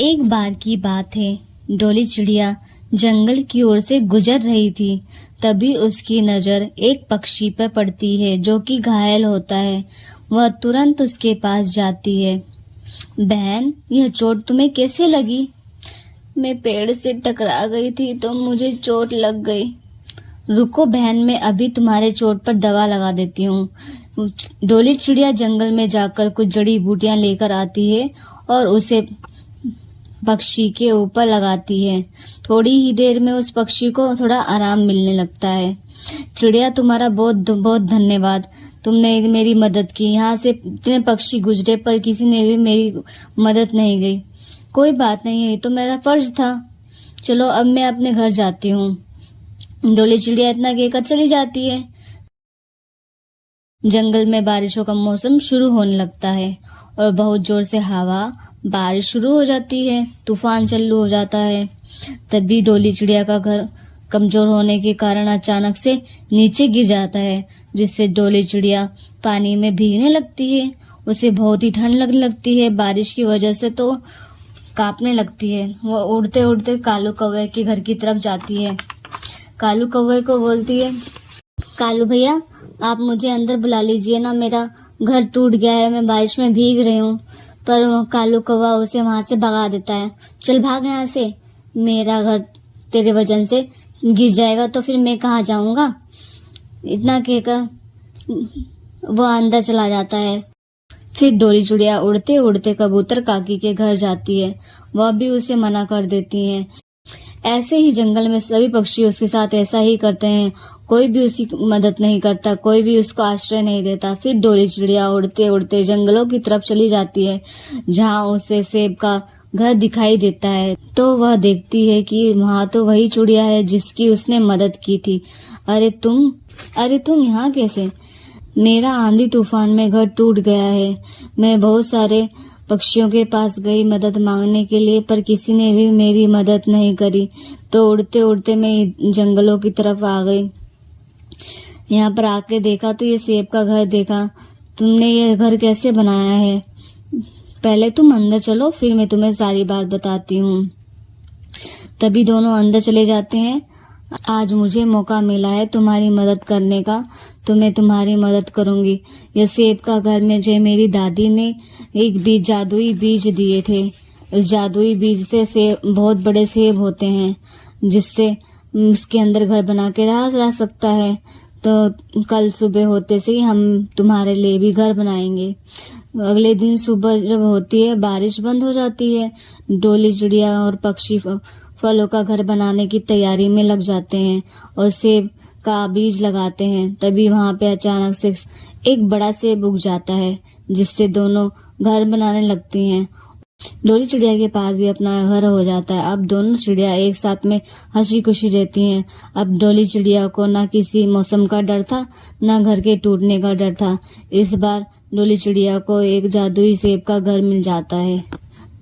एक बार की बात है, डोली चिड़िया जंगल की ओर से गुजर रही थी। तभी उसकी नजर एक पक्षी पर पड़ती है जो कि घायल होता है। वह तुरंत उसके पास जाती है। बहन, यह चोट तुम्हें कैसे लगी? मैं पेड़ से टकरा गई थी तो मुझे चोट लग गई। रुको बहन, मैं अभी तुम्हारे चोट पर दवा लगा देती हूँ। डोली चिड़िया जंगल में जाकर कुछ जड़ी बूटियां लेकर आती है और उसे पक्षी के ऊपर लगाती है। थोड़ी ही देर में उस पक्षी को थोड़ा आराम मिलने लगता है। चिड़िया, तुम्हारा बहुत बहुत धन्यवाद। तुमने मेरी मदद की। यहाँ से इतने पक्षी गुजरे पर किसी ने भी मेरी मदद नहीं की। कोई बात नहीं है, ये तो मेरा फर्ज था। चलो अब मैं अपने घर जाती हूँ। डोली चिड़िया इतना कहकर चली जाती है। जंगल में बारिशों का मौसम शुरू होने लगता है और बहुत जोर से हवा बारिश शुरू हो जाती है। तूफान चालू हो जाता है। तभी डोली चिड़िया का घर कमजोर होने के कारण अचानक से नीचे गिर जाता है, जिससे डोली चिड़िया पानी में भीगने लगती है। उसे बहुत ही ठंड लगने लगती है। बारिश की वजह से तो कांपने लगती है। वो उड़ते उड़ते कालू कौवे के घर की तरफ जाती है। कालू कौवे को बोलती है, कालू भैया, आप मुझे अंदर बुला लीजिए ना, मेरा घर टूट गया है, मैं बारिश में भीग रही हूँ। पर कालू कौवा उसे वहां से भगा देता है। चल भाग यहाँ से, मेरा घर तेरे वजन से गिर जाएगा तो फिर मैं कहाँ जाऊंगा। इतना कहकर वो अंदर चला जाता है। फिर डोली चिड़िया उड़ते उड़ते कबूतर काकी के घर जाती है। वह भी उसे मना कर देती है। ऐसे ही जंगल में सभी पक्षी उसके साथ ऐसा ही करते हैं। कोई भी उसकी मदद नहीं करता, कोई भी उसको आश्रय नहीं देता। फिर डोली चिड़िया उड़ते उड़ते जंगलों की तरफ चली जाती है, जहाँ उसे सेब का घर दिखाई देता है। तो वह देखती है कि वहाँ तो वही चिड़िया है जिसकी उसने मदद की थी। अरे तुम यहाँ कैसे? मेरा आंधी तूफान में घर टूट गया है। मैं बहुत सारे पक्षियों के पास गई मदद मांगने के लिए, पर किसी ने भी मेरी मदद नहीं करी। तो उड़ते उड़ते मैं जंगलों की तरफ आ गई। यहाँ पर आके देखा तो ये सेब का घर देखा। तुमने ये घर कैसे बनाया है? पहले तुम अंदर चलो, फिर मैं तुम्हें सारी बात बताती हूँ। तभी दोनों अंदर चले जाते हैं। आज मुझे मौका मिला है तुम्हारी मदद करने का, तो मैं तुम्हारी मदद करूंगी। यह सेब का घर में जो मेरी दादी ने एक जादुई बीज दिए थे। इस जादुई बीज से सेब, बहुत बड़े सेब होते हैं, जिससे उसके अंदर घर बना के रहा जा सकता है। तो कल सुबह होते से ही हम तुम्हारे लिए भी घर बनाएंगे। अगले दिन सुबह जब होती है, बारिश बंद हो जाती है। डोली चिड़िया और पक्षी फलों का घर बनाने की तैयारी में लग जाते हैं और सेब का बीज लगाते हैं। तभी वहां पे अचानक से एक बड़ा सेब उग जाता है, जिससे दोनों घर बनाने लगती हैं। डोली चिड़िया के पास भी अपना घर हो जाता है। अब दोनों चिड़िया एक साथ में हंसी खुशी रहती हैं। अब डोली चिड़िया को ना किसी मौसम का डर था, ना घर के टूटने का डर था। इस बार डोली चिड़िया को एक जादुई सेब का घर मिल जाता है।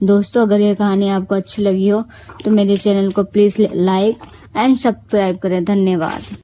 दोस्तों, अगर यह कहानी आपको अच्छी लगी हो तो मेरे चैनल को प्लीज लाइक एंड सब्सक्राइब करें। धन्यवाद।